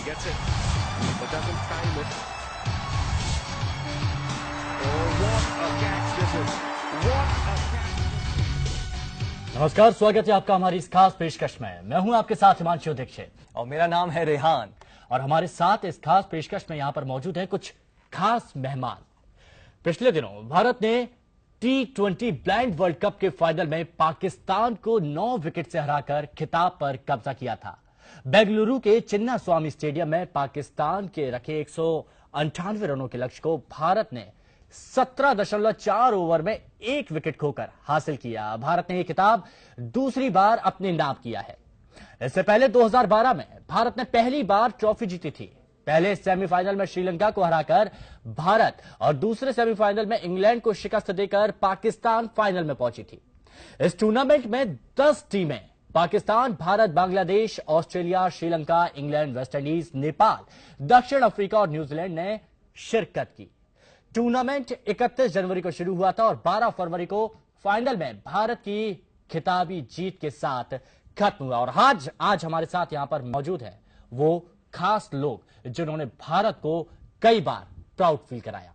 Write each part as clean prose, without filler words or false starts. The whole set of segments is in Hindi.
gets it, but doesn't time it. Oh, what a catch this is! What a catch! नमस्कार, स्वागत है आपका हमारी इस खास पेशकश में। मैं हूं आपके साथ हिमांशु दीक्षित और मेरा नाम है रेहान। और हमारे साथ इस खास पेशकश में यहां पर मौजूद है कुछ खास मेहमान। पिछले दिनों भारत ने T20 ब्लाइंड वर्ल्ड कप के फाइनल में पाकिस्तान को 9 विकेट से हराकर खिताब पर कब्जा किया था। बेंगलुरु के चिन्ना स्वामी स्टेडियम में पाकिस्तान के रखे 198 रनों के लक्ष्य को भारत ने 17.4 ओवर में 1 विकेट खोकर हासिल किया। भारत ने यह खिताब दूसरी बार अपने नाम किया है। इससे पहले 2012 में भारत ने पहली बार ट्रॉफी जीती थी। पहले सेमीफाइनल में श्रीलंका को हराकर भारत और दूसरे सेमीफाइनल में इंग्लैंड को शिकस्त देकर पाकिस्तान फाइनल में पहुंची थी। इस टूर्नामेंट में 10 टीमें Pakistan, Bharat, Bangladesh, Australia, Sri Lanka, England, West Indies, Nepal, दक्षिण अफ्रीका और न्यूजीलैंड ने शिरकत की। टूर्नामेंट 31 जनवरी को शुरू हुआ था और 12 फरवरी को फाइनल में भारत की खिताबी जीत के साथ खत्म हुआ। और आज हमारे साथ यहां पर मौजूद है वो खास लोग जिन्होंने भारत को कई बार प्राउड फील कराया।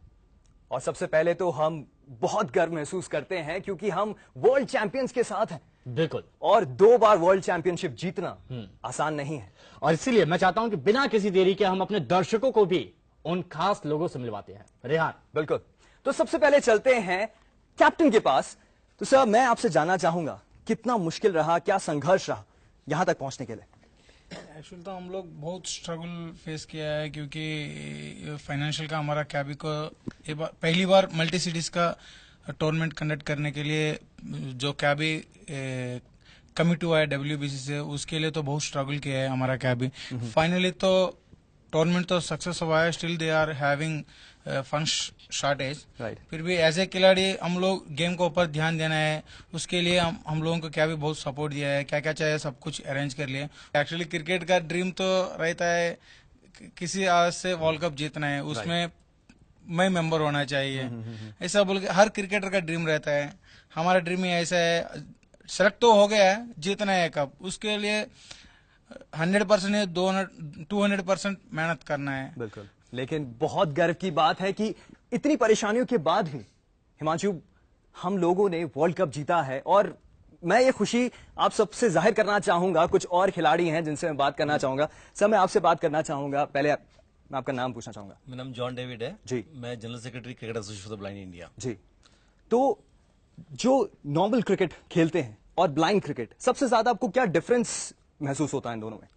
और सबसे पहले तो हम बहुत गर्व महसूस करते हैं क्योंकि हम वर्ल्ड चैंपियंस के साथ हैं। बिल्कुल। और 2 बार वर्ल्ड चैंपियनशिप जीतना आसान नहीं है। और इसीलिए मैं चाहता हूं कि बिना किसी देरी के हम अपने दर्शकों को भी उन खास लोगों से मिलवाते हैं। रेहान, बिल्कुल। तो सबसे पहले चलते हैं कैप्टन के पास। तो सर, मैं आपसे जानना चाहूंगा कितना मुश्किल रहा, क्या संघर्ष रहा यहां तक पहुंचने के लिए? एक्चुअली तो हम लोग बहुत स्ट्रगल फेस किया है क्योंकि फाइनेंशियल का हमारा कैबी को पहली बार मल्टी सिटीज का टूर्नामेंट कंडक्ट करने के लिए जो कैबी कमिट हुआ है WBC से, उसके लिए तो बहुत स्ट्रगल किया है हमारा कैबी। फाइनली तो टूर्नामेंट तो सक्सेस हुआ है। Still they are having fund shortage. फिर भी एज ए खिलाड़ी हम लोग गेम को ऊपर ध्यान देना है, उसके लिए हम लोगों को क्या भी बहुत सपोर्ट दिया है, क्या क्या चाहिए सब कुछ अरेंज कर लिया। एक्चुअली क्रिकेट का ड्रीम तो रहता है किसी आज से वर्ल्ड कप जीतना है, उसमें मैं मेंबर होना चाहिए, ऐसा बोल के हर क्रिकेटर का ड्रीम रहता है। हमारा ड्रीम ही ऐसा है, सेलेक्ट तो हो गया है, जीतना है कप, उसके लिए 100% या 200% मेहनत करना है। बिल्कुल। लेकिन बहुत गर्व की बात है कि इतनी परेशानियों के बाद भी हिमांशु, हम लोगों ने वर्ल्ड कप जीता है। और मैं ये खुशी आप सबसे जाहिर करना चाहूंगा। कुछ और खिलाड़ी हैं जिनसे मैं बात करना चाहूंगा। सर, मैं आपसे बात करना चाहूंगा। पहले मैं आपका नाम पूछना चाहूंगा। मेरा नाम जॉन डेविड है जी। मैं general secretary cricket association of the blind India. जी। तो जो नॉर्मल क्रिकेट खेलते हैं और ब्लाइंड क्रिकेट, सबसे ज्यादा आपको क्या डिफरेंस महसूस होता है इन दोनों में?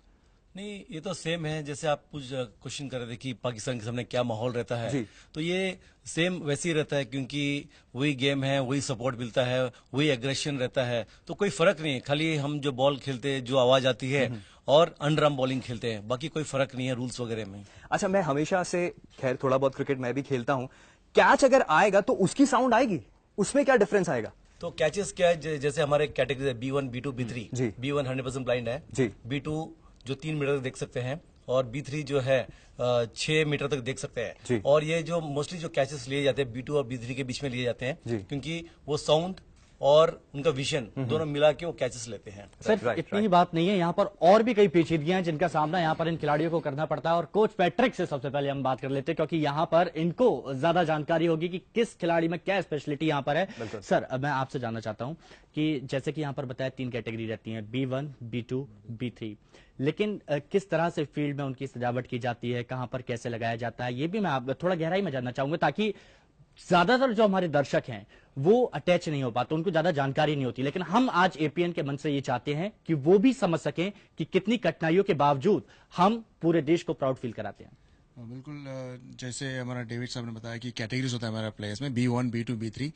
नहीं, ये तो सेम है। जैसे आप कुछ क्वेश्चन कर रहे थे कि पाकिस्तान के सामने क्या माहौल रहता है, तो ये सेम वैसे ही रहता है क्योंकि वही गेम है, वही सपोर्ट मिलता है, वही एग्रेशन रहता है। तो कोई फर्क नहीं है, खाली हम जो बॉल खेलते हैं, जो आवाज आती है और अंडर आर्म बॉलिंग खेलते हैं, बाकी कोई फर्क नहीं है रूल्स वगैरह में। अच्छा, मैं हमेशा से खैर थोड़ा बहुत क्रिकेट मैं भी खेलता हूँ। कैच अगर आएगा तो उसकी साउंड आएगी, उसमें क्या डिफरेंस आएगा? तो कैचेस क्या है, जैसे हमारे कैटेगरी है B1, B2, B3। B1 100% blind है जी। B2 जो 3 मीटर तक देख सकते हैं और B3 जो है 6 मीटर तक देख सकते हैं। और ये जो मोस्टली जो कैचेस लिए जाते हैं B2 और B3 के बीच में लिए जाते हैं क्योंकि वो साउंड और उनका विजन दोनों मिला के वो कैचेस लेते हैं। सर, इतनी ही बात नहीं है, यहाँ पर और भी कई पेचीदगियां हैं जिनका सामना यहाँ पर इन खिलाड़ियों को करना पड़ता है। और कोच पैट्रिक से सबसे पहले हम बात कर लेते हैं क्योंकि यहाँ पर इनको ज्यादा जानकारी होगी कि किस खिलाड़ी में क्या स्पेशलिटी यहाँ पर है। सर, मैं आपसे जानना चाहता हूँ कि जैसे कि यहाँ पर बताया 3 कैटेगरी रहती है, B1, B2, B3, लेकिन किस तरह से फील्ड में उनकी सजावट की जाती है, कहां पर कैसे लगाया जाता है, ये भी मैं आप थोड़ा गहराई में जानना चाहूंगा ताकि ज्यादातर जो हमारे दर्शक हैं वो अटैच नहीं हो पाते, उनको ज्यादा जानकारी नहीं होती। लेकिन हम आज APN के मंच से ये चाहते हैं कि वो भी समझ सकें कि कितनी कठिनाइयों के बावजूद हम पूरे देश को प्राउड फील कराते हैं। बिल्कुल। जैसे हमारा डेविड साहब ने बताया कि कैटेगरीज होता है हमारा प्लेयर्स में, B1, B2, B3,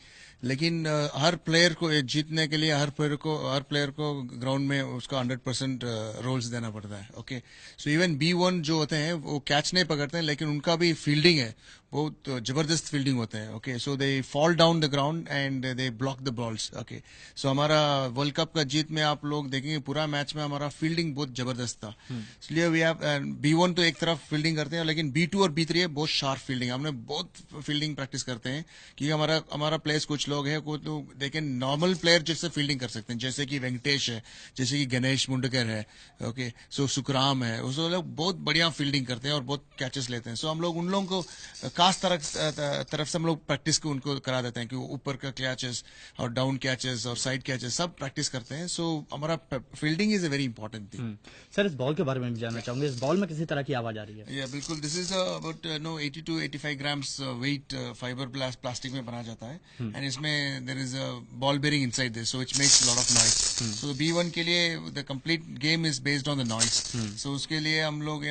लेकिन हर प्लेयर को जीतने के लिए हर प्लेयर को ग्राउंड में उसका 100% रोल्स देना पड़ता है। ओके, सो इवन B1 जो होते हैं वो कैच नहीं पकड़ते हैं, लेकिन उनका भी फील्डिंग है, बहुत जबरदस्त फील्डिंग होते हैं। Okay, so they fall down the ground and they block the balls. Okay, so हमारा वर्ल्ड कप का जीत में आप लोग देखेंगे पूरा मैच में हमारा फील्डिंग बहुत जबरदस्त था। इसलिए वी हैव B1 तो एक तरफ फील्डिंग करते हैं, लेकिन लेकिन B2 और B3 है बहुत शार्प फील्डिंग, हमने बहुत फील्डिंग प्रैक्टिस करते हैं क्योंकि हमारा प्लेयर्स कुछ लोग हैं को तो देखें नॉर्मल प्लेयर जैसे फील्डिंग कर सकते हैं, जैसे कि वेंकटेश है, जैसे कि गणेश मुंडकर है, ओके, सो सुखराम है, उस लोग बहुत बढ़िया फील्डिंग करते हैं और बहुत कैचेस लेते हैं। सो हम लोग उन लोगों को खास तरफ से हम लोग प्रैक्टिस को उनको करा देते हैं कि ऊपर का कैचेस और डाउन कैचेस और साइड कैचेस सब प्रैक्टिस करते हैं। सो हमारा fielding is a very important thing. Sir, इस बॉल के बारे में भी जानना चाहूंगा, इस बॉल में किसी तरह की आवाज आ रही है? बिल्कुल, this is about 80 to 85 grams weight fibre plastic में बना जाता है एंड इसमें there is a ball bearing inside this, so which makes lot of noise. So B1 के लिए the complete game is based on the noise. So उसके लिए हम लोग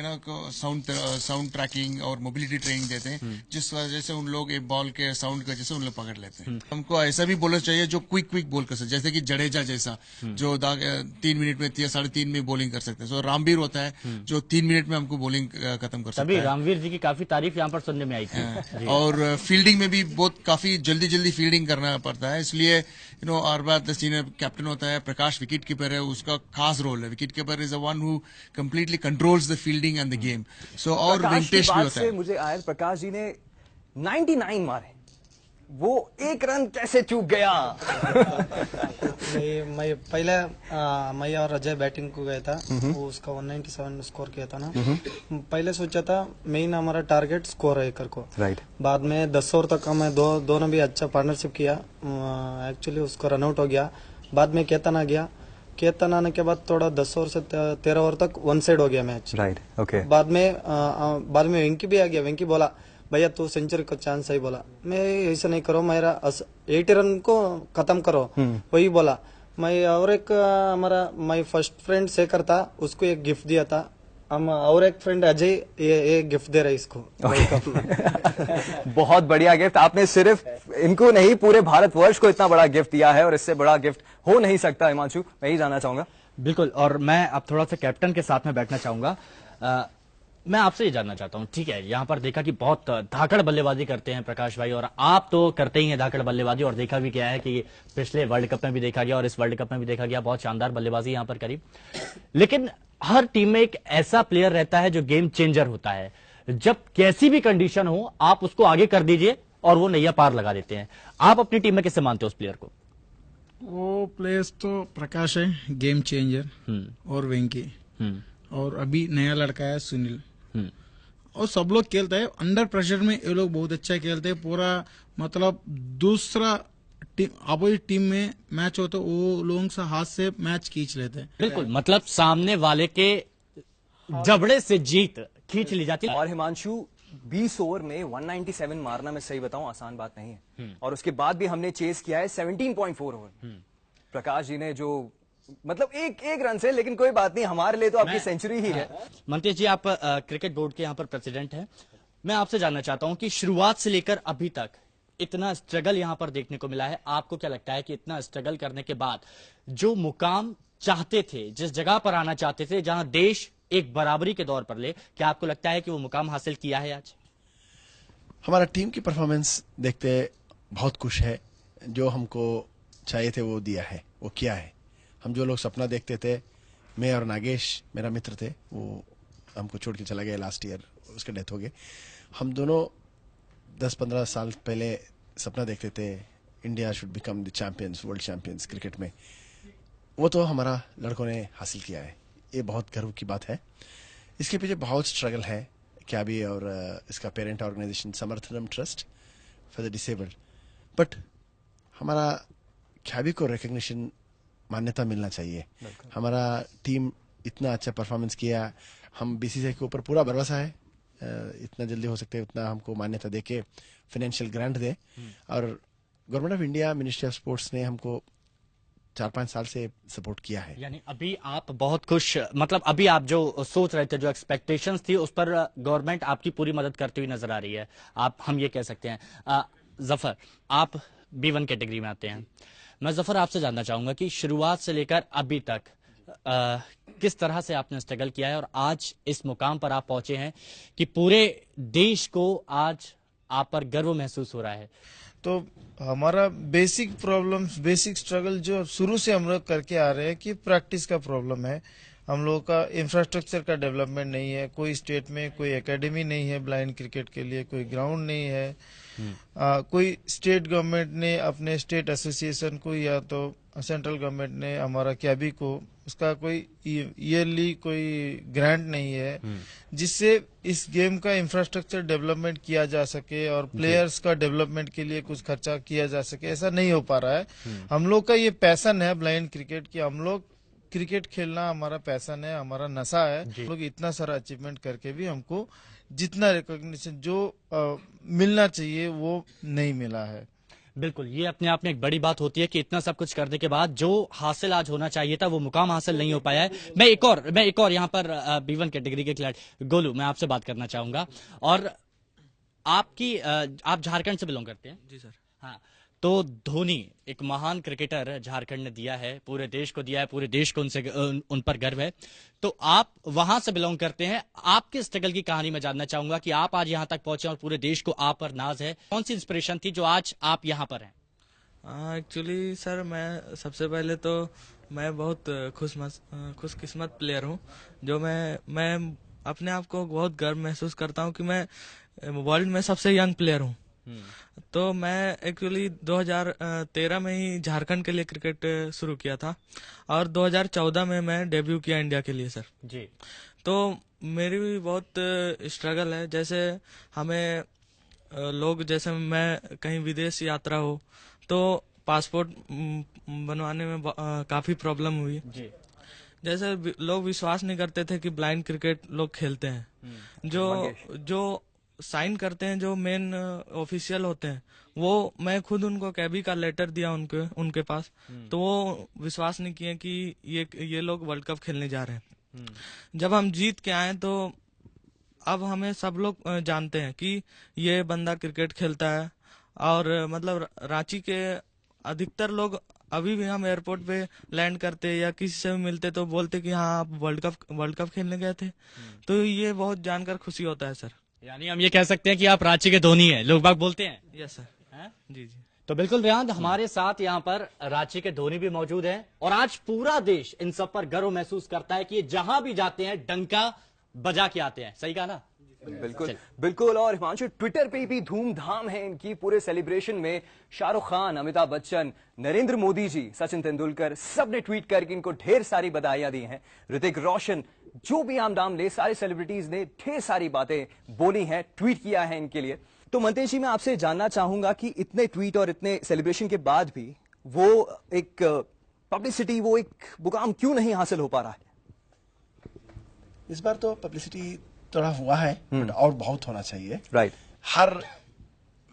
साउंड ट्रैकिंग और मोबिलिटी ट्रेनिंग देते हैं, जिस वजह से उन लोग एक बॉल के साउंड की वजह से उन लोग पकड़ लेते हैं। हमको ऐसा भी बॉलर चाहिए जो क्विक बॉल कर सकते, जैसे कि जडेजा जैसा जो 3 मिनट में या 3.5 में बॉलिंग कर सकते हैं। सो रामवीर होता है जो 3 मिनट में हमको बॉलिंग खत्म कर सकता है। रामवीर जी की काफी तारीफ यहाँ पर सुनने में आई थी। और फील्डिंग में भी बहुत काफी जल्दी फील्डिंग करना पड़ता है, इसलिए हर बार द सीनियर कैप्टन होता है, प्रकाश विकेट कीपर है, उसका खास रोल है। Wicket keeper is the one who completely controls the fielding and the game. So और वेंकटेश भी होता है। मुझे आया प्रकाश जी ने 99 मारे, वो एक रन कैसे चूक गया? मैं पहले मैं और अजय बैटिंग को गया था, वो उसका 197 स्कोर किया था ना। पहले सोचा था मेन हमारा टारगेट स्कोर है कर को, राइट। बाद में 10 ओवर तक मैं दोनों भी अच्छा पार्टनरशिप किया, एक्चुअली उसको रनआउट हो गया। बाद में केतन आ गया, केतन आने के बाद थोड़ा 10 ओवर से 13 ओवर तक वन साइड हो गया मैच, राइट, ओके। बाद में वेंकी भी आ गया। वेंकी बोला भैया तू सेंचुरी को चांस है, बोला मैं ऐसा नहीं करो, मेरा 80 रन को खत्म करो, वही बोला। मैं और एक हमारा माय फर्स्ट फ्रेंड शेखर था, उसको एक गिफ्ट दिया था, हम और एक फ्रेंड अजय ये गिफ्ट दे रहे इसको। बहुत बढ़िया गिफ्ट, आपने सिर्फ इनको नहीं पूरे भारतवर्ष को इतना बड़ा गिफ्ट दिया है और इससे बड़ा गिफ्ट हो नहीं सकता। हिमांशु, मैं ही जानना चाहूंगा। बिल्कुल, और मैं अब थोड़ा सा कैप्टन के साथ में बैठना चाहूंगा। मैं आपसे ये जानना चाहता हूं, ठीक है, यहाँ पर देखा कि बहुत धाकड़ बल्लेबाजी करते हैं प्रकाश भाई, और आप तो करते ही हैं धाकड़ बल्लेबाजी, और देखा भी गया है कि पिछले वर्ल्ड कप में भी देखा गया और इस वर्ल्ड कप में भी देखा गया, बहुत शानदार बल्लेबाजी यहाँ पर करी। लेकिन हर टीम में एक ऐसा प्लेयर रहता है जो गेम चेंजर होता है, जब कैसी भी कंडीशन हो आप उसको आगे कर दीजिए और वो नैया पार लगा देते हैं। आप अपनी टीम में किससे मानते हो उस प्लेयर को? वो प्लेयर्स तो प्रकाश है, गेम चेंजर, और वेंकी, और अभी नया लड़का है सुनील, और सब लोग खेलते हैं अंडर प्रेशर में, ये लोग बहुत अच्छा खेलते हैं। पूरा मतलब दूसरा टीम अपोजिट टीम में मैच हो तो वो लोगों से हाथ से मैच खींच लेते हैं। बिल्कुल, मतलब सामने वाले के जबड़े से जीत खींच ली जाती है। और हिमांशु 20 ओवर में 197 मारना, मैं सही बताऊं, आसान बात नहीं है, और उसके बाद भी हमने चेस किया है 17.4 ओवर। प्रकाश जी ने जो मतलब एक रन से, लेकिन कोई बात नहीं, हमारे लिए तो आपकी सेंचुरी ही है। मंतेश जी, आप क्रिकेट बोर्ड के यहाँ पर प्रेसिडेंट हैं, मैं आपसे जानना चाहता हूं कि शुरुआत से लेकर अभी तक इतना स्ट्रगल यहाँ पर देखने को मिला है, आपको क्या लगता है कि इतना स्ट्रगल करने के बाद जो मुकाम चाहते थे, जिस जगह पर आना चाहते थे, जहां देश एक बराबरी के दौर पर ले, क्या आपको लगता है कि वो मुकाम हासिल किया है आज? हमारा टीम की परफॉर्मेंस देखते बहुत खुश है, जो हमको चाहिए थे वो दिया है, वो किया है। हम जो लोग सपना देखते थे, मैं और नागेश मेरा मित्र थे, वो हमको छोड़ के चला गया लास्ट ईयर, उसका डेथ हो गई। हम दोनों 10-15 साल पहले सपना देखते थे India should become the champions, world champions cricket में, वो तो हमारा लड़कों ने हासिल किया है, ये बहुत गर्व की बात है। इसके पीछे बहुत स्ट्रगल है, क्या भी, और इसका parent organisation Samarthanam trust for the disabled, but हमारा क्या भी को रिकग्निशन, मान्यता मिलना चाहिए। हमारा टीम इतना अच्छा परफॉर्मेंस किया, हम बीसीसीआई के ऊपर पूरा भरोसा है, इतना जल्दी हो सकते है उतना हमको मान्यता देके फाइनेंशियल ग्रांट दे, और government of India, ministry of sports ने हमको 4-5 साल से सपोर्ट किया है। यानी अभी आप बहुत खुश, मतलब अभी आप जो सोच रहे थे, जो एक्सपेक्टेशंस थी, उस पर गवर्नमेंट आपकी पूरी मदद करती हुई नजर आ रही है, आप, हम ये कह सकते हैं। जफर, आप B1 कैटेगरी में आते हैं, मैं जफर आपसे जानना चाहूंगा कि शुरुआत से लेकर अभी तक किस तरह से आपने स्ट्रगल किया है और आज इस मुकाम पर आप पहुंचे हैं कि पूरे देश को आज आप पर गर्व महसूस हो रहा है। तो हमारा बेसिक प्रॉब्लम्स, बेसिक स्ट्रगल जो शुरू से हम लोग करके आ रहे हैं कि प्रैक्टिस का प्रॉब्लम है। हम लोगों का इंफ्रास्ट्रक्चर का डेवलपमेंट नहीं है, कोई स्टेट में कोई एकेडमी नहीं है ब्लाइंड क्रिकेट के लिए, कोई ग्राउंड नहीं है। कोई स्टेट गवर्नमेंट ने अपने स्टेट एसोसिएशन को या तो सेंट्रल गवर्नमेंट ने हमारा कैबी को उसका कोई ईयरली कोई ग्रांट नहीं है जिससे इस गेम का इंफ्रास्ट्रक्चर डेवलपमेंट किया जा सके और प्लेयर्स का डेवलपमेंट के लिए कुछ खर्चा किया जा सके। ऐसा नहीं हो पा रहा है। हम लोग का ये पैशन है ब्लाइंड क्रिकेट की, हम लोग क्रिकेट खेलना हमारा पैशन है, हमारा नशा है। हम लोग इतना सारा अचीवमेंट करके भी हमको जितना रिकॉग्निशन जो मिलना चाहिए वो नहीं मिला है। बिल्कुल, ये अपने आप में एक बड़ी बात होती है कि इतना सब कुछ करने के बाद जो हासिल आज होना चाहिए था वो मुकाम हासिल नहीं हो पाया है। मैं एक और यहाँ पर B1 कैटेगरी के खिलाड़ी गोलू, मैं आपसे बात करना चाहूंगा। और आप झारखंड से बिलोंग करते हैं? जी सर। हाँ, तो धोनी एक महान क्रिकेटर झारखंड ने दिया है, पूरे देश को दिया है, पूरे देश को उन पर गर्व है। तो आप वहां से बिलोंग करते हैं, आपके स्ट्रगल की कहानी मैं जानना चाहूंगा कि आप आज यहां तक पहुंचे और पूरे देश को आप पर नाज है। कौन सी इंस्पिरेशन थी जो आज आप यहां पर हैं? एक्चुअली सर मैं सबसे पहले तो मैं बहुत खुशकिस्मत प्लेयर हूं, जो मैं अपने आप को बहुत गर्व महसूस करता हूं कि मैं वर्ल्ड में सबसे यंग प्लेयर हूं। तो मैं एक्चुअली 2013 में ही झारखंड के लिए क्रिकेट शुरू किया था और 2014 में मैं डेब्यू किया इंडिया के लिए सर जी। तो मेरी भी बहुत स्ट्रगल है। जैसे हमें लोग, जैसे मैं कहीं विदेश यात्रा हो तो पासपोर्ट बनवाने में काफी प्रॉब्लम हुई जी। जैसे लोग विश्वास नहीं करते थे कि ब्लाइंड क्रिकेट लोग खेलते हैं। जो साइन करते हैं, जो मेन ऑफिशियल होते हैं, वो मैं खुद उनको कैबी का लेटर दिया उनके पास, तो वो विश्वास नहीं किए कि ये लोग वर्ल्ड कप खेलने जा रहे हैं। जब हम जीत के आए तो अब हमें सब लोग जानते हैं कि ये बंदा क्रिकेट खेलता है। और मतलब रांची के अधिकतर लोग अभी भी हम एयरपोर्ट पे लैंड करते या किसी से भी मिलते तो बोलते कि हाँ आप वर्ल्ड कप खेलने गए थे। तो ये बहुत जानकर खुशी होता है सर। यानी हम ये कह सकते हैं कि आप रांची के धोनी हैं, लोग बाग बोलते हैं। Yes sir. जी जी। तो बिल्कुल रेहान, हमारे साथ यहाँ पर रांची के धोनी भी मौजूद हैं और आज पूरा देश इन सब पर गर्व महसूस करता है कि ये जहां भी जाते हैं डंका बजा के आते हैं। सही कहा ना? बिल्कुल बिल्कुल। और हिमांशु, ट्विटर पे भी धूमधाम है इनकी। पूरे सेलिब्रेशन में शाहरुख खान, अमिताभ बच्चन, नरेंद्र मोदी जी, सचिन तेंदुलकर सबने ट्वीट करके इनको ढेर सारी बधाइयां दी हैं। ऋतिक रोशन, जो भी आम नाम ले, सारे सेलिब्रिटीज ने ढेर सारी बातें बोली हैं, ट्वीट किया है इनके लिए। तो मंतेश जी, मैं आपसे जानना चाहूंगा कि इतने ट्वीट और इतने सेलिब्रेशन के बाद भी वो एक पब्लिसिटी, वो एक मुकाम क्यों नहीं हासिल हो पा रहा है? इस बार तो पब्लिसिटी थोड़ा हुआ है, बट और बहुत होना चाहिए। राइट। हर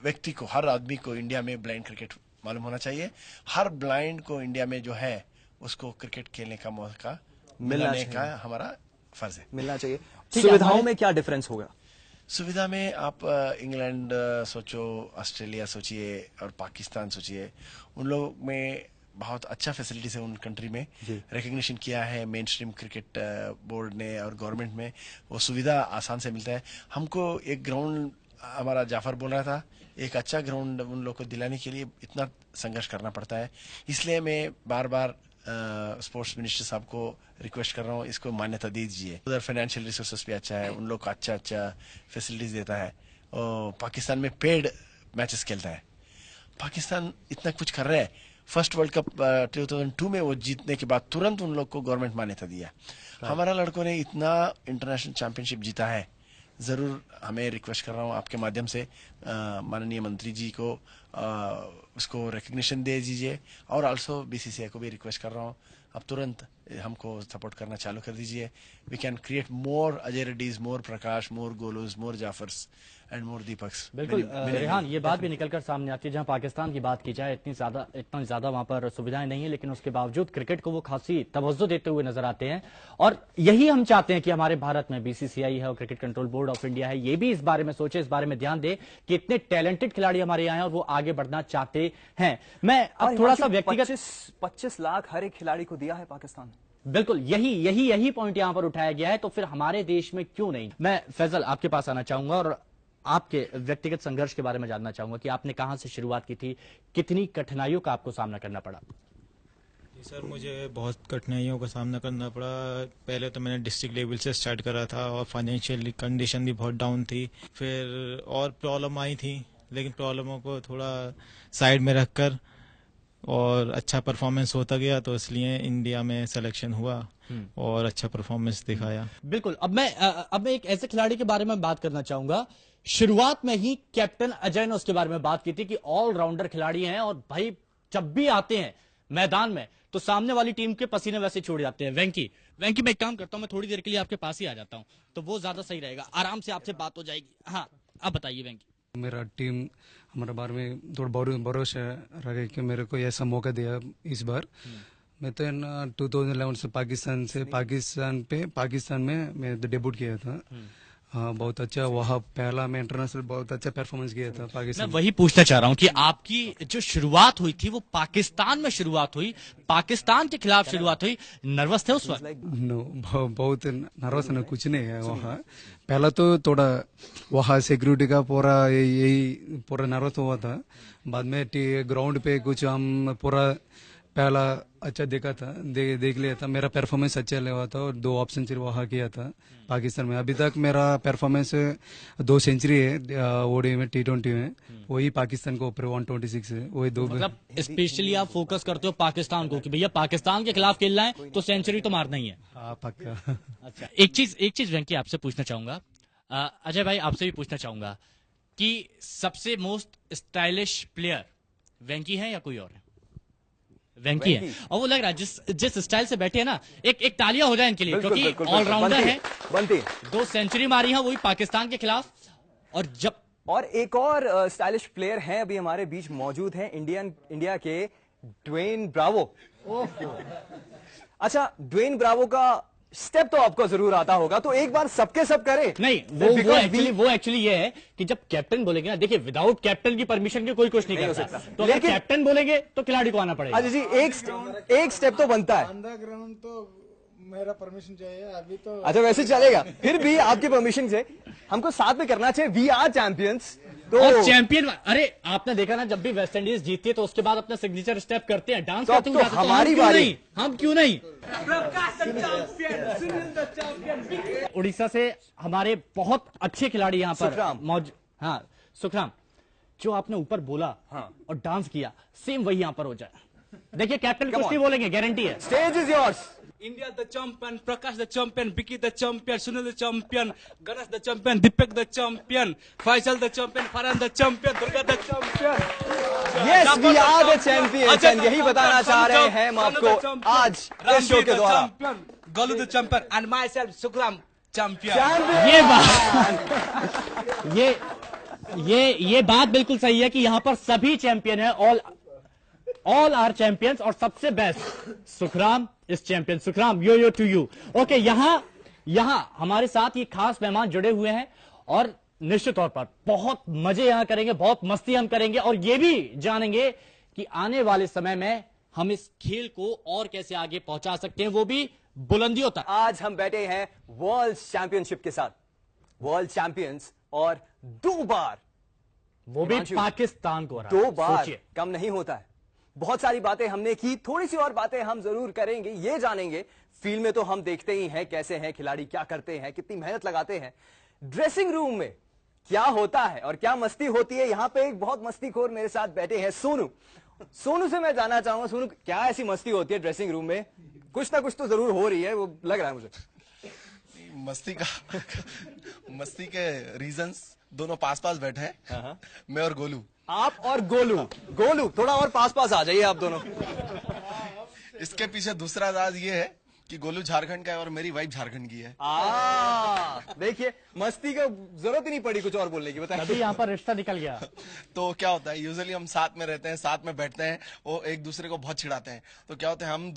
व्यक्ति को, हर आदमी को इंडिया में ब्लाइंड क्रिकेट मालूम होना चाहिए। हर ब्लाइंड को इंडिया में जो है उसको क्रिकेट खेलने का मौका मिलने का हमारा फर्ज है, मिलना चाहिए। सुविधाओं में क्या डिफरेंस होगा? सुविधा में आप इंग्लैंड सोचो, ऑस्ट्रेलिया सोचिए और पाकिस्तान सोचिए, उन लोग में बहुत अच्छा फैसिलिटीज है। उन कंट्री में रिकग्निशन किया है मेन स्ट्रीम क्रिकेट बोर्ड ने और गवर्नमेंट में, वो सुविधा आसान से मिलता है। हमको एक ग्राउंड, हमारा जाफर बोल रहा था, एक अच्छा ग्राउंड उन लोग को दिलाने के लिए इतना संघर्ष करना पड़ता है। इसलिए मैं बार बार स्पोर्ट्स मिनिस्टर साहब को रिक्वेस्ट कर रहा हूँ, इसको मान्यता दीजिए। उधर फाइनेंशियल रिसोर्सेस भी अच्छा है, उन लोग को अच्छा फैसिलिटीज देता है। और पाकिस्तान में पेड मैचेस खेलता है। पाकिस्तान इतना कुछ कर रहा है। फर्स्ट वर्ल्ड कप 2002 में वो जीतने के बाद तुरंत उन लोग को गवर्नमेंट मान्यता दिया। हमारा लड़कों ने इतना इंटरनेशनल चैंपियनशिप जीता है। जरूर हमें रिक्वेस्ट कर रहा हूँ आपके माध्यम से माननीय मंत्री जी को उसको रिकग्निशन दे दीजिए। और आल्सो बीसीसीआई को भी रिक्वेस्ट कर रहा हूँ, अब तुरंत हमको सपोर्ट करना चालू कर दीजिए। We can create more Ajay Reddys, more Prakash, more Golus, more Jafars and more Deepaks. बिल्कुल रेहान, ये बात भी निकलकर सामने आती है, जहां पाकिस्तान की बात की जाए इतना ज्यादा वहां पर सुविधाएं नहीं है, लेकिन उसके बावजूद क्रिकेट को वो खासी तवज्जो देते हुए नजर आते हैं। और यही हम चाहते हैं कि हमारे भारत में बीसीसीआई है और cricket control board of India है, ये भी इस बारे में सोचे, इस बारे में ध्यान दे कि इतने टैलेंटेड खिलाड़ी हमारे यहाँ हैं और वो आगे बढ़ना चाहते हैं। मैं अब थोड़ा सा व्यक्तिगत 25 लाख हर एक खिलाड़ी को दिया है पाकिस्तान। बिल्कुल यही पॉइंट यहां पर उठाया गया है। तो फिर हमारे देश में क्यों नहीं? मैं फैजल आपके पास आना चाहूंगा और आपके व्यक्तिगत संघर्ष के बारे में जानना चाहूंगा कि आपने कहां से शुरुआत की थी, कितनी कठिनाइयों का आपको सामना करना पड़ा? सर मुझे बहुत कठिनाइयों का सामना करना पड़ा। पहले तो मैंने डिस्ट्रिक्ट लेवल से स्टार्ट करा था और फाइनेंशियल कंडीशन भी बहुत डाउन थी। फिर और प्रॉब्लम आई थी, लेकिन प्रॉब्लमों को थोड़ा साइड में रखकर और अच्छा परफॉर्मेंस होता गया, तो इसलिए इंडिया में सिलेक्शन हुआ और अच्छा परफॉर्मेंस दिखाया। बिल्कुल। अब मैं एक ऐसे खिलाड़ी के बारे में बात करना चाहूंगा। शुरुआत में ही कैप्टन अजय ने उसके बारे में बात की थी कि ऑलराउंडर खिलाड़ी हैं और भाई जब भी आते हैं मैदान में तो सामने वाली टीम के पसीने वैसे छूट जाते हैं। वेंकी मैं एक काम करता हूं, मैं थोड़ी देर के लिए आपके पास ही आ जाता हूं, तो वो ज्यादा सही रहेगा, आराम से आपसे बात हो जाएगी। हाँ, अब बताइए वेंकी। मेरा टीम हमारे बारे में थोड़ा भरोसा रखे कि मेरे को ऐसा मौका दिया इस बार। मैं तो 2011 से पाकिस्तान में मैं डेब्यूट किया था। हाँ, बहुत अच्छा, वहाँ पहला मैं इंटरनेशनल बहुत अच्छा परफॉर्मेंस किया था पाकिस्तान। मैं वही पूछना चाह रहा हूँ कि आपकी जो शुरुआत हुई थी वो पाकिस्तान में शुरुआत हुई, पाकिस्तान के खिलाफ शुरुआत हुई, नर्वस थे उस वक्त? नो, बहुत नर्वस ना, कुछ नहीं है वहाँ। पहला तो थोड़ा वहाँ सिक्योरिटी का यही पूरा नर्वस हुआ था। बाद में ग्राउंड पे कुछ हम पूरा पहला अच्छा देखा था, देख लिया था। मेरा परफॉर्मेंस अच्छा हुआ था और 2 ऑफ सेंचुरी वहाँ किया था पाकिस्तान में। अभी तक मेरा परफॉर्मेंस 2 सेंचुरी है ओडी में, T20 में। वही पाकिस्तान को ऊपर 126 है, वही 2। मतलब स्पेशली आप फोकस करते हो पाकिस्तान को कि भैया पाकिस्तान के खिलाफ खेलना है तो सेंचुरी तो मारना ही है। हाँ, पक्का। अच्छा, एक चीज वेंकी आपसे पूछना चाहूंगा, अजय भाई आपसे भी पूछना चाहूंगा कि सबसे मोस्ट स्टाइलिश प्लेयर वेंकी है या कोई और है? वेंकी है। और वो लग रहा है जिस स्टाइल से बैठे हैं ना, एक तालियां हो जाए इनके लिए, क्योंकि ऑलराउंडर है, 2 सेंचुरी मारी है वही पाकिस्तान के खिलाफ। और एक और स्टाइलिश प्लेयर हैं अभी हमारे बीच मौजूद हैं, इंडिया के ड्वेन ब्रावो। अच्छा, ड्वेन ब्रावो का स्टेप तो आपको जरूर आता होगा, तो एक बार सबके सब करें। नहीं, वो एक्चुअली ये है कि जब कैप्टन बोलेंगे ना, देखिए विदाउट कैप्टन की परमिशन के कोई कुछ नहीं कर सकता, तो अगर कैप्टन बोलेंगे तो खिलाड़ी को आना पड़ेगा। अच्छा जी, एक स्टेप तो बनता है। अंडरग्राउंड तो मेरा परमिशन चाहिए अभी तो। अच्छा, वैसे चलेगा, फिर भी आपकी परमिशन से हमको साथ में करना चाहिए। We are champions. तो चैंपियन, अरे आपने देखा ना, जब भी वेस्ट इंडीज जीतती है तो उसके बाद अपना सिग्नेचर स्टेप करते हैं, डांस करते हुए, हमारी बारी, हम क्यों नहीं? उड़ीसा से हमारे बहुत अच्छे खिलाड़ी यहाँ पर मौजूद। हाँ सुखराम, जो आपने ऊपर बोला और डांस किया, सेम वही यहाँ पर हो जाए। देखिए कैप्टन कुछ नहीं बोलेंगे, गारंटी है। Stage is yours. India the champion, Prakash the champion, Vicky the champion, Sunil the champion, Ganesh the champion, Deepak the champion, Faisal the champion, Farhan the champion, Durga the champion. Yes, we are the champions. यही बताना चाह रहे हैं हम आपको आज इस शो के द्वारा। Galu the champion and myself Sukram champion. ये बात बिल्कुल सही है कि यहाँ पर सभी चैंपियन है, ऑल आर चैंपियंस, और सबसे बेस्ट सुखराम इस champion. Sukhram, yo to you. Okay, यहां हमारे साथ ये खास मेहमान जुड़े हुए हैं और निश्चित तौर पर बहुत मजे यहां करेंगे, बहुत मस्ती हम करेंगे और ये भी जानेंगे कि आने वाले समय में हम इस खेल को और कैसे आगे पहुंचा सकते हैं, वो भी बुलंदियों तक। आज हम बैठे हैं वर्ल्ड चैंपियनशिप के साथ, वर्ल्ड चैंपियंस, और 2 बार, वो भी पाकिस्तान को 2 बार कम नहीं होता है। बहुत सारी बातें हमने की, थोड़ी सी और बातें हम जरूर करेंगे, ये जानेंगे। फील्ड में तो हम देखते ही हैं कैसे हैं खिलाड़ी, क्या करते हैं, कितनी मेहनत लगाते हैं। ड्रेसिंग रूम में क्या होता है और क्या मस्ती होती है, यहां पे एक बहुत मस्तीखोर मेरे साथ बैठे हैं, सोनू से मैं जानना चाहूंगा, सोनू क्या ऐसी मस्ती होती है ड्रेसिंग रूम में? कुछ ना कुछ तो जरूर हो रही है, वो लग रहा है मुझे। मस्ती के रीजंस दोनों पास पास बैठे हैं, मैं और गोलू। आप और गोलू थोड़ा और पास आ जाइए आप दोनों। इसके पीछे दूसरा राज ये है कि गोलू झारखंड का है और मेरी वाइफ झारखंड की है। देखिए, मस्ती का जरूरत ही नहीं पड़ी कुछ और बोलने की, बताइए। अभी यहाँ पर रिश्ता निकल गया। तो क्या होता है, यूजुअली हम साथ में रहते हैं, साथ में बैठते हैं, वो एक दूसरे को बहुत चिढ़ाते हैं। तो क्या होता है, हम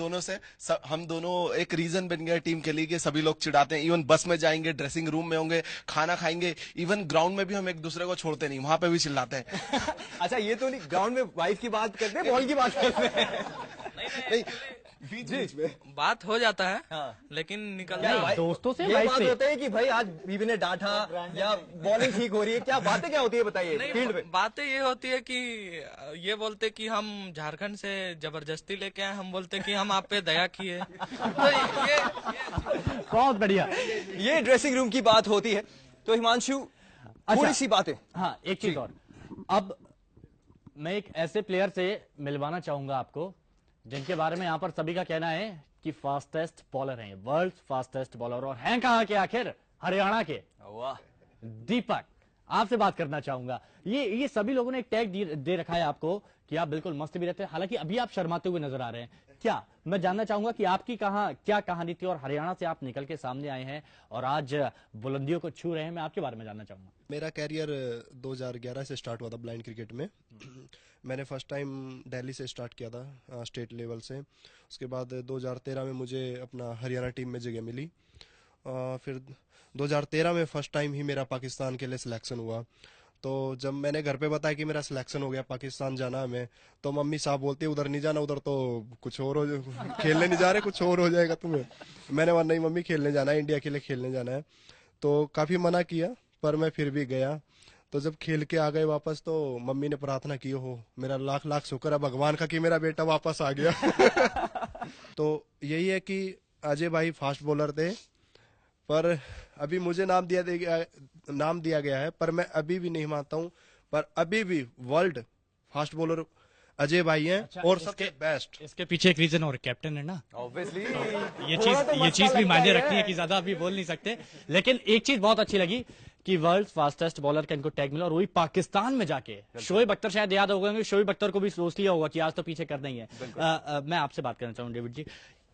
दोनों एक रीजन बन गए टीम के लिए कि सभी लोग चिढ़ाते हैं। इवन बस में जाएंगे, ड्रेसिंग रूम में होंगे, खाना खाएंगे, इवन ग्राउंड में भी हम एक दूसरे को छोड़ते नहीं, वहां पे भी चिल्लाते हैं। अच्छा, ये तो नहीं, ग्राउंड में वाइफ की बात करते हैं, बॉल की बात करते हैं? नहीं, बीच में बात हो जाता है, हाँ। लेकिन निकल दोस्तों से ये वाइफ बात से होता है कि भाई आज बीवी ने डांटा या बॉलिंग ठीक हो रही है, क्या बातें क्या होती है बताइए फील्ड में? बातें ये होती है कि ये बोलते कि हम झारखंड से जबरदस्ती लेके आए, हम बोलते कि हम आप पे दया किए। तो ये बहुत बढ़िया। ये ड्रेसिंग रूम की बात होती है। तो हिमांशु थोड़ी सी बातें। हाँ, एक चीज और। अब मैं एक ऐसे प्लेयर से मिलवाना चाहूंगा आपको जिनके बारे में यहां पर सभी का कहना है कि फास्टेस्ट बॉलर हैं, वर्ल्ड फास्टेस्ट बॉलर, और हैं कहां के आखिर? हरियाणा के। वाह। दीपक, आपसे बात करना चाहूंगा। ये सभी लोगों ने एक टैग दे रखा है आपको कि आप बिल्कुल मस्त भी रहते हैं, हालांकि अभी आप शर्माते हुए नजर आ रहे हैं। क्या मैं जानना चाहूंगा कि आपकी क्या कहानी थी और हरियाणा से आप निकल के सामने आए हैं और आज बुलंदियों को छू रहे हैं? मैं आपके बारे में जानना चाहूंगा। मेरा कैरियर 2011 से स्टार्ट हुआ था ब्लाइंड क्रिकेट में। मैंने फर्स्ट टाइम दिल्ली से स्टार्ट किया था, स्टेट लेवल से। उसके बाद 2013 में मुझे अपना हरियाणा टीम में जगह मिली। फिर 2013 में फर्स्ट टाइम ही मेरा पाकिस्तान के लिए सिलेक्शन हुआ। तो जब मैंने घर पे बताया कि मेरा सिलेक्शन हो गया, पाकिस्तान जाना है हमें, तो मम्मी साहब बोलती है उधर नहीं जाना, उधर तो कुछ और हो खेलने नहीं जा रहे, कुछ और हो जाएगा तुम्हें। मैंने बोला नहीं मम्मी, खेलने जाना है, इंडिया के लिए खेलने जाना है। तो काफी मना किया पर मैं फिर भी गया। तो जब खेल के आ गए वापस तो मम्मी ने प्रार्थना की, हो मेरा लाख लाख शुक्र है भगवान का कि मेरा बेटा वापस आ गया। तो यही है कि अजय भाई फास्ट बॉलर थे, पर अभी मुझे नाम दिया गया है, पर मैं अभी भी नहीं मानता हूं, पर अभी भी वर्ल्ड फास्ट बॉलर अजय भाई हैं। अच्छा, और सबसे बेस्ट। इसके पीछे एक रीजन और कैप्टन है ना, ऑब्वियसली। ये चीज भी मायने रखती है कि ज्यादा अभी बोल नहीं सकते। लेकिन एक चीज बहुत अच्छी लगी कि वर्ल्ड फास्टेस्ट बॉलर का इनको टैग मिला, और वही पाकिस्तान में जाके। शोएब अख्तर शायद याद होगा, शोएब अख्तर को भी सोच लिया होगा कि आज तो पीछे करना ही है। मैं आपसे बात करना चाहूँ डेविड जी,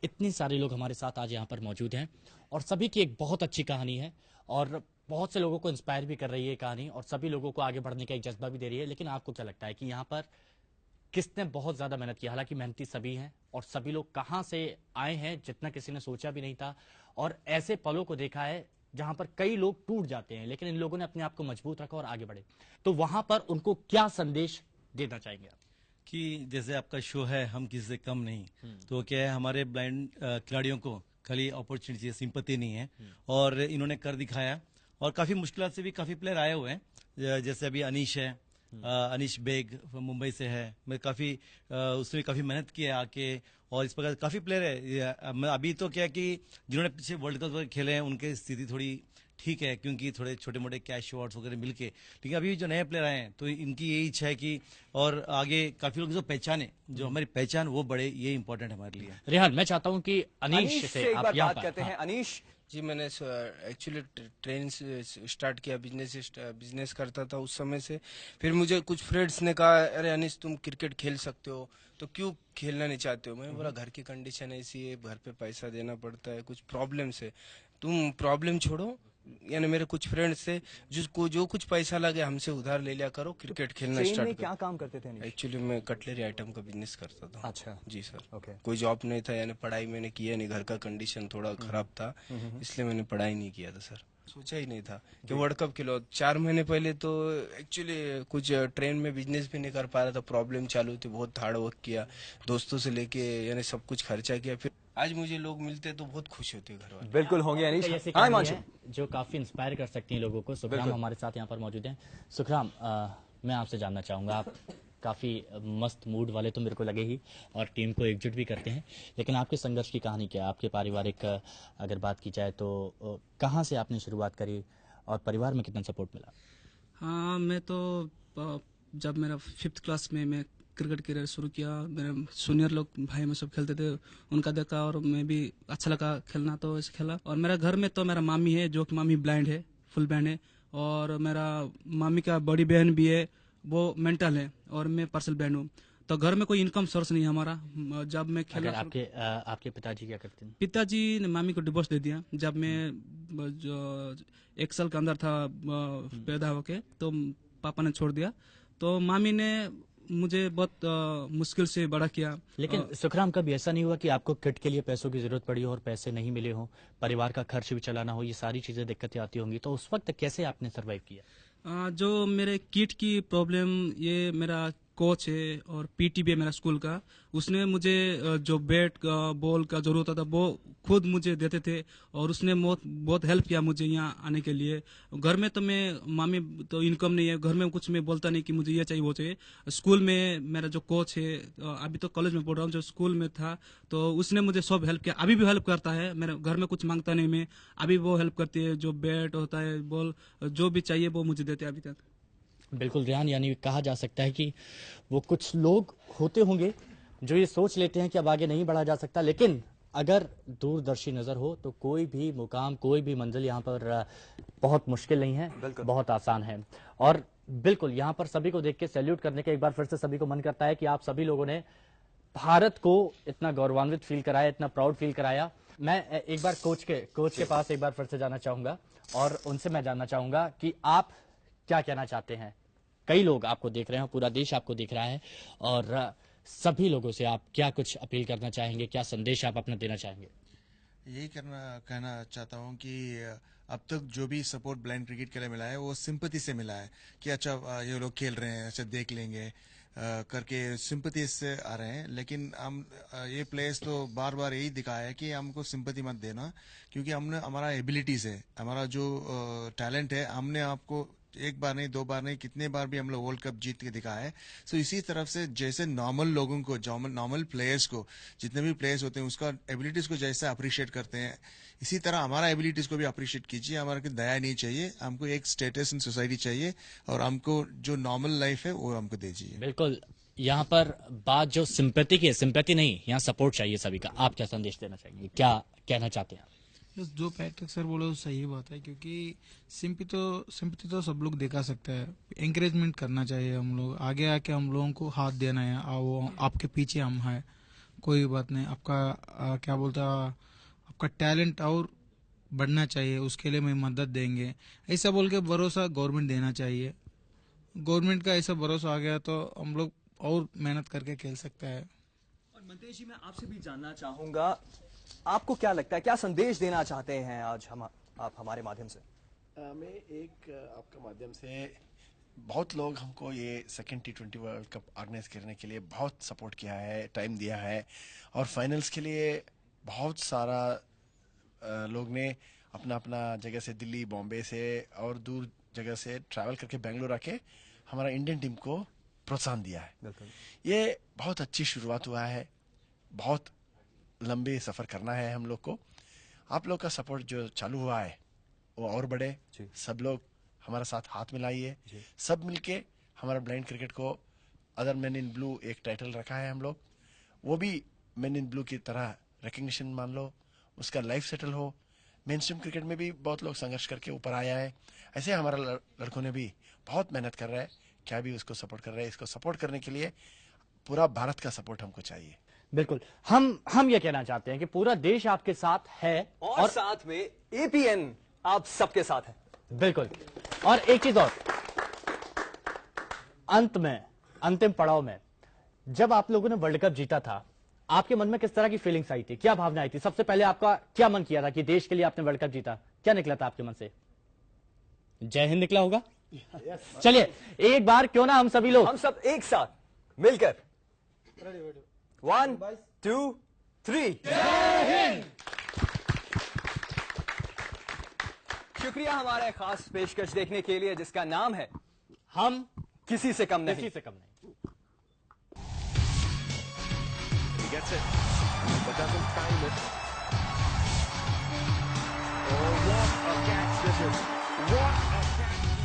इतने सारे लोग हमारे साथ आज यहाँ पर मौजूद हैं और सभी की एक बहुत अच्छी कहानी है और बहुत से लोगों को इंस्पायर भी कर रही है कहानी, और सभी लोगों को आगे बढ़ने का एक जज्बा भी दे रही है। लेकिन आपको क्या लगता है कि यहाँ पर किसने बहुत ज्यादा मेहनत की? हालांकि मेहनती सभी हैं और सभी लोग कहां से आए हैं जितना किसी ने सोचा भी नहीं था, और ऐसे पलों को देखा है जहां पर कई लोग टूट जाते हैं, लेकिन इन लोगों ने अपने आप को मजबूत रखा और आगे बढ़े। तो वहां पर उनको क्या संदेश देना चाहेंगे आप? कि जैसे आपका शो है हम किसी से कम नहीं, तो क्या है हमारे ब्लाइंड खिलाड़ियों को खाली अपॉर्चुनिटी, सिंपैथी नहीं है, और इन्होंने कर दिखाया। और काफी मुश्किल से भी काफी प्लेयर आए हुए हैं, जैसे अभी अनीश है, अनीश बेग मुंबई से है, मैं काफी उसने काफी मेहनत की है आके, और इस प्रकार काफी प्लेयर है। अभी तो क्या कि जिन्होंने पीछे वर्ल्ड कप खेले हैं उनकी स्थिति थोड़ी ठीक है, क्योंकि थोड़े छोटे मोटे कैश शॉट्स वगैरह मिलके, लेकिन अभी जो नए प्लेयर आए हैं तो इनकी यही इच्छा है कि और आगे काफी लोग जो पहचाने, जो हमारी पहचान वो बढ़े, ये इंपॉर्टेंट है हमारे लिए। रेहान, मैं चाहता हूँ कि अनीश से एक आप बार यहाँ बात करते हैं। अनीश जी, मैंने एक्चुअली ट्रेनिंग से स्टार्ट किया, बिजनेस करता था उस समय से। फिर मुझे कुछ फ्रेंड्स ने कहा, अरे अनीश तुम क्रिकेट खेल सकते हो, तो क्यों खेलना नहीं चाहते हो? मैंने बोला घर की कंडीशन ऐसी है, घर पे पैसा देना पड़ता है, कुछ प्रॉब्लम से, तुम प्रॉब्लम छोड़ो। यानी मेरे कुछ फ्रेंड्स से जिसको जो कुछ पैसा लगे हमसे उधार ले लिया करो, क्रिकेट खेलना स्टार्ट करो। क्या काम करते थे? एक्चुअली मैं कटलरी आइटम का बिजनेस करता था। अच्छा जी सर। ओके। कोई जॉब नहीं था, यानी पढ़ाई मैंने किया नहीं, घर का कंडीशन थोड़ा खराब था, इसलिए मैंने पढ़ाई नहीं किया था सर। सोचा ही नहीं था कि वर्ल्ड कप खेलो। 4 महीने पहले तो एक्चुअली कुछ ट्रेन में बिजनेस भी नहीं कर पा रहा था, प्रॉब्लम चालू थी, बहुत हार्ड वर्क किया, दोस्तों से लेके यानी सब कुछ खर्चा किया। फिर आज मुझे लोग मिलते हैं तो बहुत खुश होते हैं घर वाले। बिल्कुल होंगे अनीश। ऐसी कहानी है जो काफी इंस्पायर कर सकती है लोगों को। सुखराम हमारे साथ यहाँ पर मौजूद हैं। सुखराम, मैं आपसे जानना चाहूंगा, आप काफी मस्त मूड वाले तो मेरे को लगे ही, और टीम को एकजुट भी करते हैं, लेकिन आपके संघर्ष की कहानी क्या है? आपके पारिवारिक अगर बात की जाए तो कहाँ से आपने शुरुआत करी और परिवार में कितना सपोर्ट मिला? हाँ, मैं तो जब मेरा 5th क्लास में मैं क्रिकेट करियर शुरू किया, मेरे सीनियर लोग भाई में सब खेलते थे, उनका देखा और मैं भी अच्छा लगा खेलना, तो ऐसे खेला। और मेरा घर में तो मेरा मामी है, जो कि मामी ब्लाइंड है, फुल ब्लाइंड है, और मेरा मामी का बड़ी बहन भी है, वो मेंटल है, और मैं पार्सल ब्लाइंड हूँ। तो घर में कोई इनकम सोर्स नहीं है हमारा। जब मैं खेला, आपके पिताजी क्या करते हैं? पिताजी ने मामी को डिवोर्स दे दिया जब मैं जो 1 साल के अंदर था पैदा होके, तो पापा ने छोड़ दिया। तो मामी ने मुझे बहुत मुश्किल से बड़ा किया। लेकिन सुखराम, कभी ऐसा नहीं हुआ कि आपको किट के लिए पैसों की जरूरत पड़ी हो और पैसे नहीं मिले हो, परिवार का खर्च भी चलाना हो, ये सारी चीजें दिक्कतें आती होंगी, तो उस वक्त कैसे आपने सर्वाइव किया? जो मेरे किट की प्रॉब्लम, ये मेरा कोच है और पीटी भी है मेरा स्कूल का, उसने मुझे जो बैट का बॉल का जरूरत था वो खुद मुझे देते थे और उसने बहुत हेल्प किया मुझे यहाँ आने के लिए। घर में तो मैं मामी तो इनकम नहीं है, घर में कुछ मैं बोलता नहीं कि मुझे ये चाहिए वो चाहिए। स्कूल में मेरा जो कोच है, अभी तो कॉलेज में पढ़ रहा हूँ, जो स्कूल में था तो उसने मुझे सब हेल्प किया, अभी भी हेल्प करता है। मेरे घर में कुछ मांगता नहीं मैं, अभी वो हेल्प करती है। जो बैट होता है, बॉल, जो भी चाहिए वो मुझे देते हैं अभी तक। बिल्कुल रियान, यानी कहा जा सकता है कि वो कुछ लोग होते होंगे जो ये सोच लेते हैं कि अब आगे नहीं बढ़ा जा सकता, लेकिन अगर दूरदर्शी नजर हो तो कोई भी मुकाम, कोई भी मंजिल यहाँ पर बहुत मुश्किल नहीं है, बहुत आसान है। और बिल्कुल यहाँ पर सभी को देख के सैल्यूट करने के एक बार फिर से सभी को मन करता है कि आप सभी लोगों ने भारत को इतना गौरवान्वित फील कराया, इतना प्राउड फील कराया। मैं एक बार कोच के पास एक बार फिर से जाना चाहूंगा और उनसे मैं जानना चाहूंगा कि आप क्या कहना चाहते हैं। कई लोग आपको देख रहे हैं, पूरा देश आपको देख रहा है, और सभी लोगों से आप क्या कुछ अपील करना चाहेंगे, क्या संदेश आप अपना देना चाहेंगे? यही कहना चाहता हूँ कि अब तक जो भी सपोर्ट ब्लाइंड क्रिकेट के लिए मिला है वो सिंपैथी से मिला है कि अच्छा ये लोग खेल रहे हैं, अच्छा देख लेंगे करके सिंपैथी से आ रहे हैं। लेकिन हम ये प्लेयर्स तो बार बार यही दिखाया है कि हमको सिंपैथी मत देना, क्योंकि हमने हमारा एबिलिटीज है, हमारा जो टैलेंट है, हमने आपको एक बार नहीं, दो बार नहीं, कितने बार भी हम लोग वर्ल्ड कप जीत के दिखाया है। सो इसी तरफ से जैसे नॉर्मल लोगों को, नॉर्मल प्लेयर्स को, जितने भी प्लेयर्स होते हैं उसका एबिलिटीज को जैसे अप्रिशिएट करते हैं, इसी तरह हमारा एबिलिटीज को भी अप्रिशिएट कीजिए। हमारे को दया नहीं चाहिए, हमको एक स्टेटस इन सोसाइटी चाहिए और हमको जो नॉर्मल लाइफ है वो हमको दीजिए। बिल्कुल, यहाँ पर बात जो सिंपैथी की है, सिंपैथी नहीं, यहाँ सपोर्ट चाहिए सभी का। आप क्या संदेश देना चाहेंगे, क्या कहना चाहते हैं? जो पैट्रिक सर बोले वो सही बात है, क्योंकि सिंपैथी तो सब लोग दिखा सकते हैं, एंकरेजमेंट करना चाहिए। हम लोग आगे आके हम लोगों को हाथ देना है, वो आपके पीछे हम हैं, कोई बात नहीं। आपका क्या बोलता, आपका टैलेंट और बढ़ना चाहिए, उसके लिए मैं मदद देंगे, ऐसा बोल के भरोसा गवर्नमेंट देना चाहिए। गवर्नमेंट का ऐसा भरोसा आ गया तो हम लोग और मेहनत करके खेल सकते हैं। और मंतेश जी, मैं आपसे भी जानना चाहूंगा, आपको क्या लगता है, क्या संदेश देना चाहते हैं आज आप हमारे माध्यम से? मैं एक आपका माध्यम से, बहुत लोग हमको ये second T20 world cup organise करने के लिए बहुत सपोर्ट किया है, टाइम दिया है, और फाइनल्स के लिए बहुत सारा लोग ने अपना अपना जगह से, दिल्ली, बॉम्बे से और दूर जगह से ट्रैवल करके बेंगलुरु आके हमारा इंडियन टीम को प्रोत्साहन दिया है। ये बहुत अच्छी शुरुआत हुआ है, बहुत लंबे सफर करना है हम लोग को। आप लोग का सपोर्ट जो चालू हुआ है वो और बढ़े, सब लोग हमारा साथ हाथ मिलाइए, सब मिलके हमारा ब्लाइंड क्रिकेट को, अदर मैन इन ब्लू एक टाइटल रखा है हम लोग, वो भी मैन इन ब्लू की तरह रिकग्निशन मान लो, उसका लाइफ सेटल हो। मेन स्ट्रीम क्रिकेट में भी बहुत लोग संघर्ष करके ऊपर आया है, ऐसे हमारा लड़कों ने भी बहुत मेहनत कर रहा है, क्या भी उसको सपोर्ट कर रहा है। इसको सपोर्ट करने के लिए पूरा भारत का सपोर्ट हमको चाहिए। बिल्कुल, हम ये कहना चाहते हैं कि पूरा देश आपके साथ है और साथ में APN आप सबके साथ है। बिल्कुल, और एक चीज और, अंत में, अंतिम पड़ाव में, जब आप लोगों ने वर्ल्ड कप जीता था, आपके मन में किस तरह की फीलिंग्स आई थी, क्या भावना आई थी? सबसे पहले आपका क्या मन किया था कि देश के लिए आपने वर्ल्ड कप जीता, क्या निकला था आपके मन से? जय हिंद निकला होगा। चलिए एक बार क्यों ना हम सब एक साथ मिलकर 1, 2, 3 जय हिंद। शुक्रिया हमारे खास पेशकश देखने के लिए, जिसका नाम है हम किसी से कम नहीं। किसी से कम नहीं। He gets it, but doesn't find it. Oh, what a catch this is. What a catch.